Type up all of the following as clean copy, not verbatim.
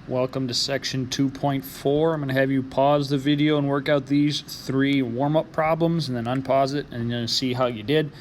Welcome to section 2.4. I'm going to have you pause the video and work out these 3 warm-up problems and then unpause it and you're going to see how you did.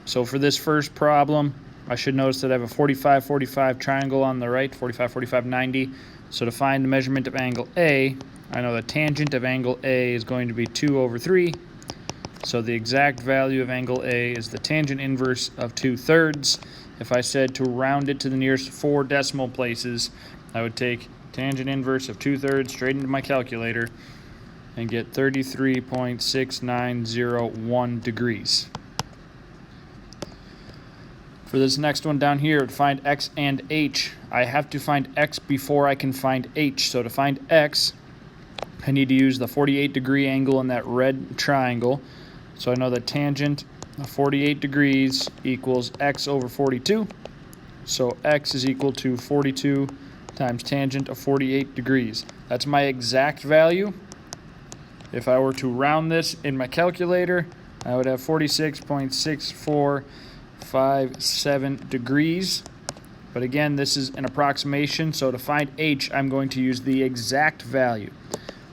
So for this first problem, I should notice that I have a 45-45 triangle on the right, 45-45, 90. So to find the measurement of angle A, I know the tangent of angle A is going to be 2/3. So the exact value of angle A is the tangent inverse of 2/3. If I said to round it to the nearest 4 decimal places, I would take tangent inverse of 2/3 straight into my calculator and get 33.6901 degrees. For this next one down here, to find x and h, I have to find x before I can find h. So to find x, I need to use the 48-degree angle in that red triangle. So I know that tangent of 48 degrees equals x over 42. So x is equal to 42 times tangent of 48 degrees. That's my exact value. If I were to round this in my calculator, I would have 46.6457 degrees. But again, this is an approximation, so to find h, I'm going to use the exact value.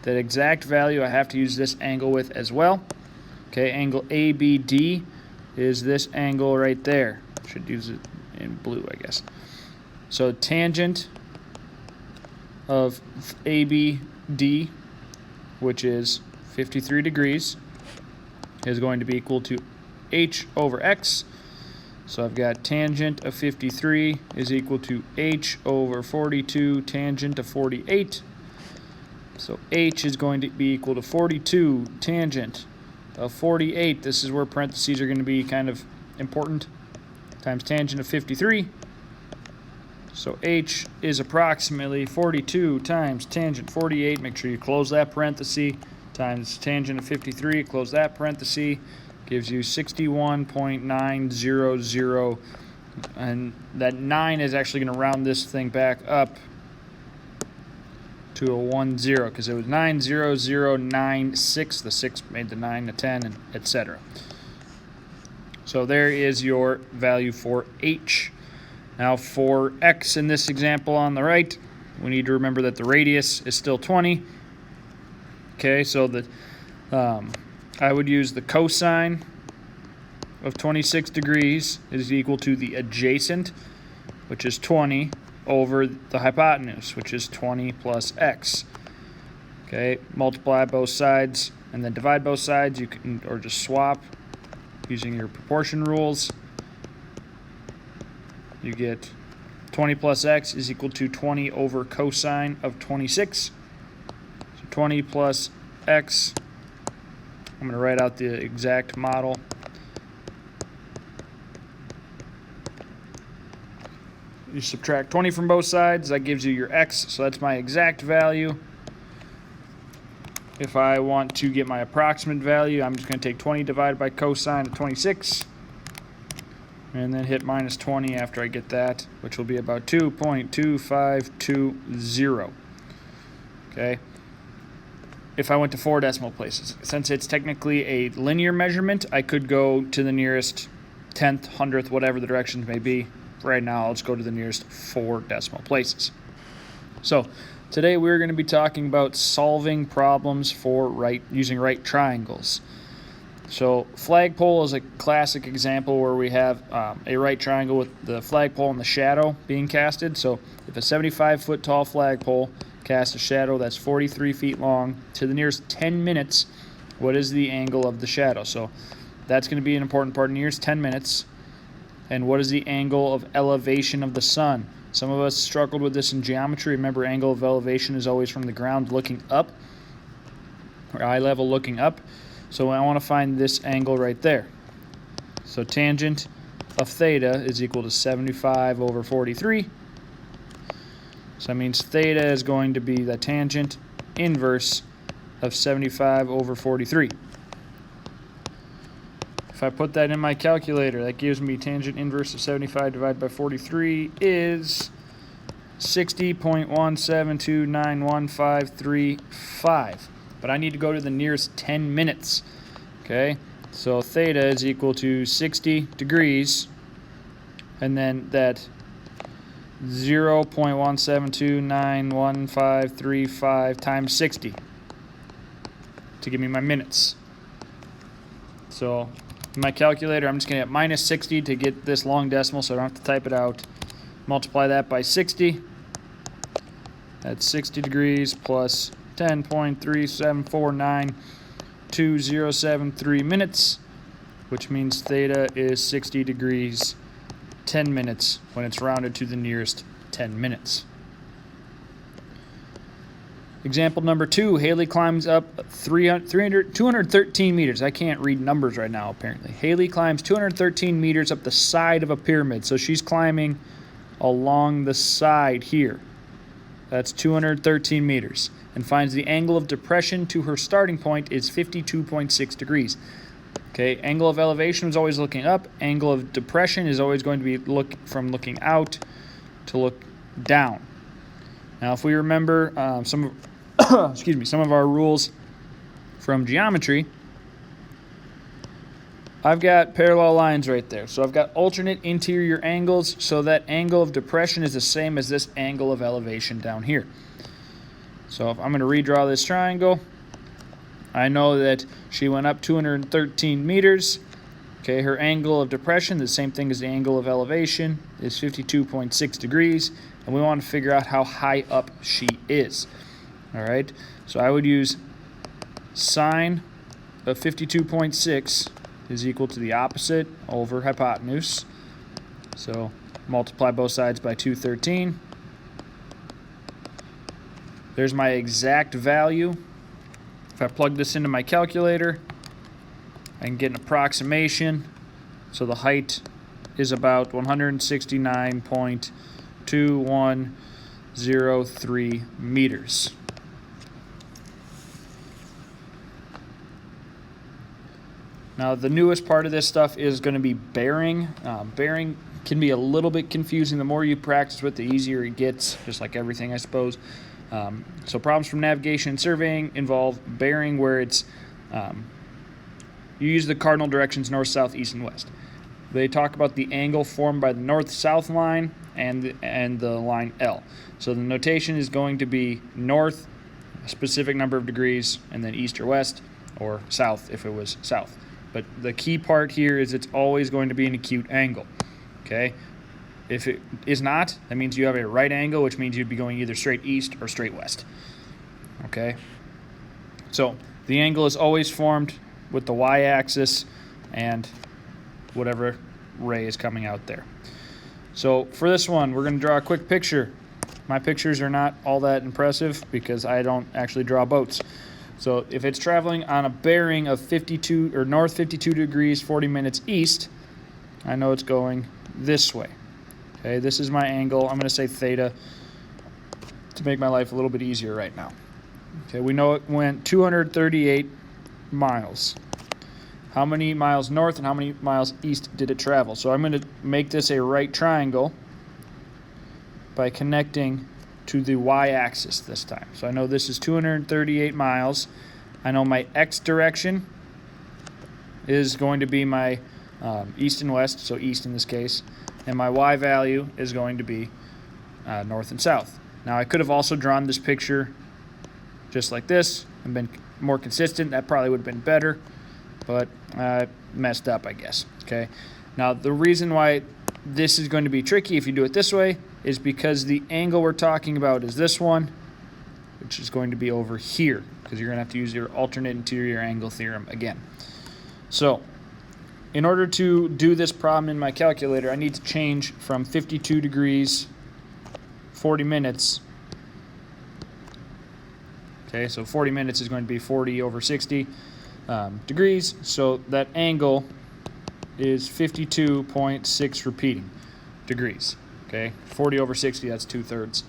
That exact value I have to use this angle with as well. Okay, angle ABD is this angle right there. Should use it in blue, I guess. So tangent of ABD, which is 53 degrees, is going to be equal to h over x. So I've got tangent of 53 is equal to h over 42 tangent of 48. So h is going to be equal to 42 tangent of 48. This is where parentheses are going to be kind of important. Times tangent of 53. So h is approximately 42 times tangent 48. Make sure you close that parenthesis. Times tangent of 53. Close that parenthesis. Gives you 61.900. And that 9 is actually going to round this thing back up to a 10 because it was 90096. The 6 made the 9, the 10, and etc. So there is your value for h. Now for x in this example on the right, we need to remember that the radius is still 20. Okay, so I would use the cosine of 26 degrees is equal to the adjacent, which is 20, over the hypotenuse, which is 20 plus x. Okay, multiply both sides and then divide both sides. You can, or just swap using your proportion rules. You get 20 plus x is equal to 20 over cosine of 26. So 20 plus x, I'm going to write out the exact model. You subtract 20 from both sides, that gives you your x, so that's my exact value. If I want to get my approximate value, I'm just going to take 20 divided by cosine of 26. And then hit minus 20 after I get that, which will be about 2.2520. Okay. If I went to 4 decimal places, since it's technically a linear measurement, I could go to the nearest 10th, 100th, whatever the directions may be. Right now, I'll just go to the nearest 4 decimal places. So today we're going to be talking about solving problems for using right triangles. So flagpole is a classic example where we have a right triangle with the flagpole and the shadow being casted. So if a 75-foot tall flagpole casts a shadow that's 43 feet long to the nearest 10 minutes, what is the angle of the shadow? So that's going to be an important part. Nearest 10 minutes. And what is the angle of elevation of the sun? Some of us struggled with this in geometry. Remember, angle of elevation is always from the ground looking up, or eye level looking up. So I want to find this angle right there. So tangent of theta is equal to 75 over 43. So that means theta is going to be the tangent inverse of 75 over 43. If I put that in my calculator, that gives me tangent inverse of 75 divided by 43 is 60.1729153.5. But I need to go to the nearest 10 minutes. Okay, so theta is equal to 60 degrees, and then that 0.172911535 times 60 to give me my minutes. So in my calculator, I'm just going to get minus 60 to get this long decimal, so I don't have to type it out. Multiply that by 60. That's 60 degrees plus 10.37492073 minutes, which means theta is 60 degrees 10 minutes when it's rounded to the nearest 10 minutes. Example number 2, Haley climbs up 213 meters. I can't read numbers right now, apparently. Haley climbs 213 meters up the side of a pyramid. So she's climbing along the side here. That's 213 meters. And finds the angle of depression to her starting point is 52.6 degrees. Okay, angle of elevation is always looking up. Angle of depression is always going to be from looking out to look down. Now, if we remember some of our rules from geometry, I've got parallel lines right there. So I've got alternate interior angles, so that angle of depression is the same as this angle of elevation down here. So if I'm going to redraw this triangle, I know that she went up 213 meters. Okay, her angle of depression, the same thing as the angle of elevation, is 52.6 degrees, and we want to figure out how high up she is. All right, so I would use sine of 52.6 is equal to the opposite over hypotenuse. So multiply both sides by 213. There's my exact value. If I plug this into my calculator, I can get an approximation. So the height is about 169.2103 meters. Now, the newest part of this stuff is going to be bearing. Bearing can be a little bit confusing. The more you practice with, the easier it gets, just like everything, I suppose. So problems from navigation and surveying involve bearing where it's you use the cardinal directions north, south, east, and west. They talk about the angle formed by the north-south line and the line L. So the notation is going to be north, a specific number of degrees, and then east or west, or south if it was south. But the key part here is it's always going to be an acute angle, okay? If it is not, that means you have a right angle, which means you'd be going either straight east or straight west, okay? So the angle is always formed with the y-axis and whatever ray is coming out there. So for this one, we're going to draw a quick picture. My pictures are not all that impressive because I don't actually draw boats. So if it's traveling on a bearing of 52 or north 52 degrees 40 minutes east, I know it's going this way. Okay, this is my angle. I'm going to say theta to make my life a little bit easier right now. Okay, we know it went 238 miles. How many miles north and how many miles east did it travel? So I'm going to make this a right triangle by connecting to the y-axis this time. So I know this is 238 miles. I know my x direction is going to be my east and west, so east in this case, and my y value is going to be north and south. Now I could have also drawn this picture just like this and been more consistent. That probably would have been better, but I messed up, I guess. Okay. Now the reason why this is going to be tricky if you do it this way is because the angle we're talking about is this one, which is going to be over here, because you're going to have to use your alternate interior angle theorem again. So in order to do this problem in my calculator, I need to change from 52 degrees 40 minutes. Okay, so 40 minutes is going to be 40 over 60 degrees, so that angle is 52.6 repeating degrees. Okay, 40 over 60, that's 2/3.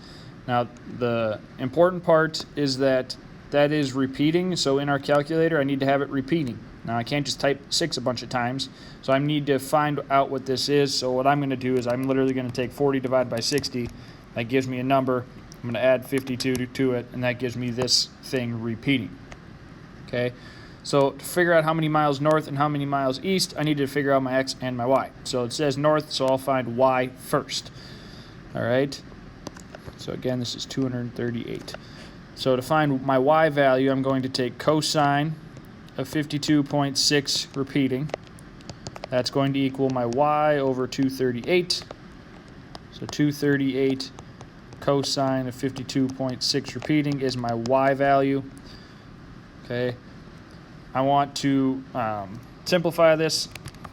Now, the important part is that is repeating, so in our calculator, I need to have it repeating. Now, I can't just type 6 a bunch of times, so I need to find out what this is. So what I'm going to do is I'm literally going to take 40 divided by 60. That gives me a number. I'm going to add 52 to it, and that gives me this thing repeating. Okay, so to figure out how many miles north and how many miles east, I need to figure out my x and my y. So it says north, so I'll find y first. All right. So again, this is 238. So to find my y value, I'm going to take cosine of 52.6 repeating. That's going to equal my y over 238. So 238 cosine of 52.6 repeating is my y value. Okay. I want to simplify this.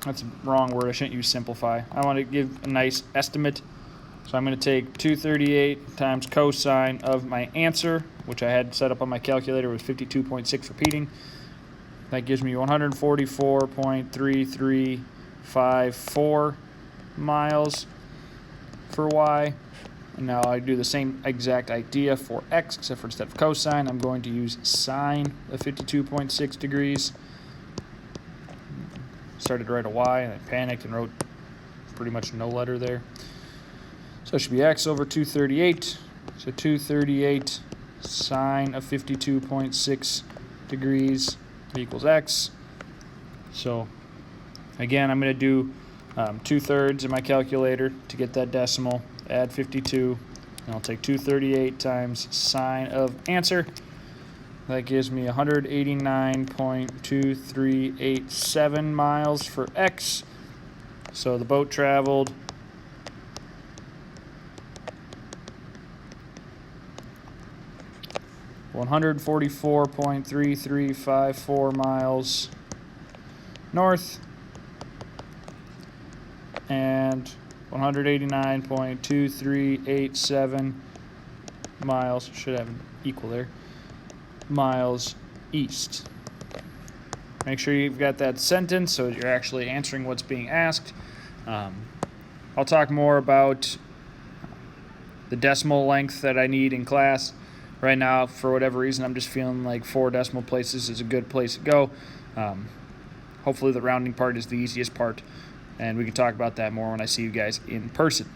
That's a wrong word. I shouldn't use simplify. I want to give a nice estimate. So I'm going to take 238 times cosine of my answer, which I had set up on my calculator with 52.6 repeating. That gives me 144.3354 miles for y. And now I do the same exact idea for x, except for instead of cosine, I'm going to use sine of 52.6 degrees. Started to write a y, and I panicked and wrote pretty much no letter there. So it should be x over 238. So 238 sine of 52.6 degrees equals x. So again, I'm going to do 2/3 in my calculator to get that decimal. Add 52, and I'll take 238 times sine of answer. That gives me 189.2387 miles for x. So the boat traveled 144.3354 miles north and 189.2387 miles, should have an equal there, miles east. Make sure you've got that sentence so you're actually answering what's being asked. I'll talk more about the decimal length that I need in class. Right now, for whatever reason, I'm just feeling like 4 decimal places is a good place to go. Hopefully the rounding part is the easiest part, and we can talk about that more when I see you guys in person.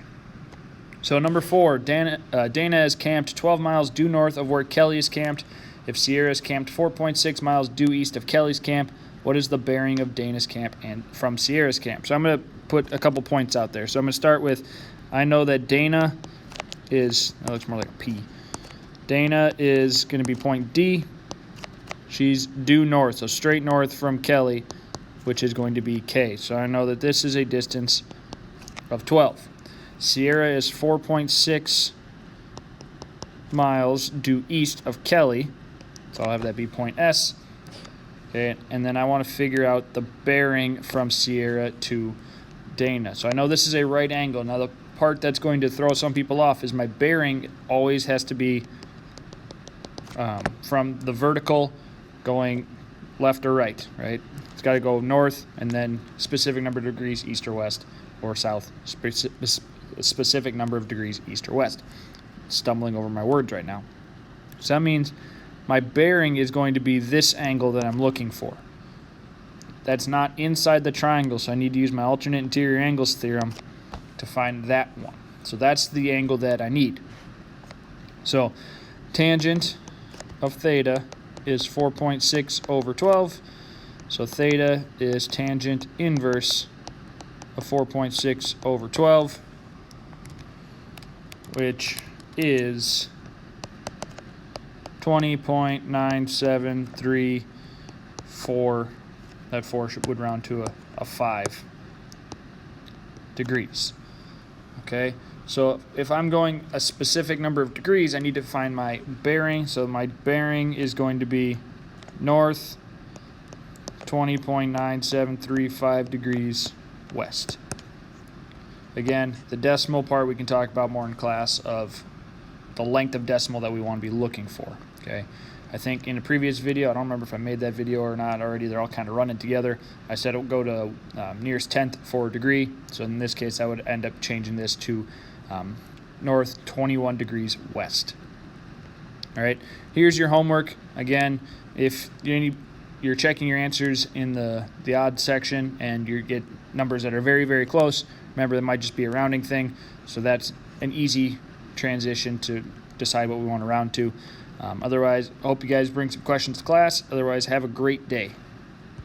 So number 4, Dana is camped 12 miles due north of where Kelly is camped. If Sierra is camped 4.6 miles due east of Kelly's camp, what is the bearing of Dana's camp and from Sierra's camp? So I'm going to put a couple points out there. So I'm going to start with, I know that Dana is, that looks more like a P. Dana is going to be point D. She's due north, so straight north from Kelly, which is going to be K. So I know that this is a distance of 12. Sierra is 4.6 miles due east of Kelly, so I'll have that be point S. Okay, and then I want to figure out the bearing from Sierra to Dana. So I know this is a right angle. Now the part that's going to throw some people off is my bearing always has to be from the vertical going left or right, right? It's got to go north and then specific number of degrees east or west, or south, specific number of degrees east or west. Stumbling over my words right now. So that means my bearing is going to be this angle that I'm looking for. That's not inside the triangle, so I need to use my alternate interior angles theorem to find that one. So that's the angle that I need. So tangent of theta is 4.6 over 12. So theta is tangent inverse of 4.6 over 12, which is 20.9734. That 4 would round to a 5 degrees. Okay, so if I'm going a specific number of degrees, I need to find my bearing. So my bearing is going to be north 20.9735 degrees west. Again, the decimal part we can talk about more in class of the length of decimal that we want to be looking for. Okay, I think in a previous video, I don't remember if I made that video or not already, they're all kind of running together. I said it would go to nearest tenth for a degree. So in this case, I would end up changing this to north 21 degrees west. All right, here's your homework. Again, if you're checking your answers in the odd section and you get numbers that are very, very close, remember that might just be a rounding thing. So that's an easy transition to decide what we want to round to. Otherwise, I hope you guys bring some questions to class. Otherwise, have a great day.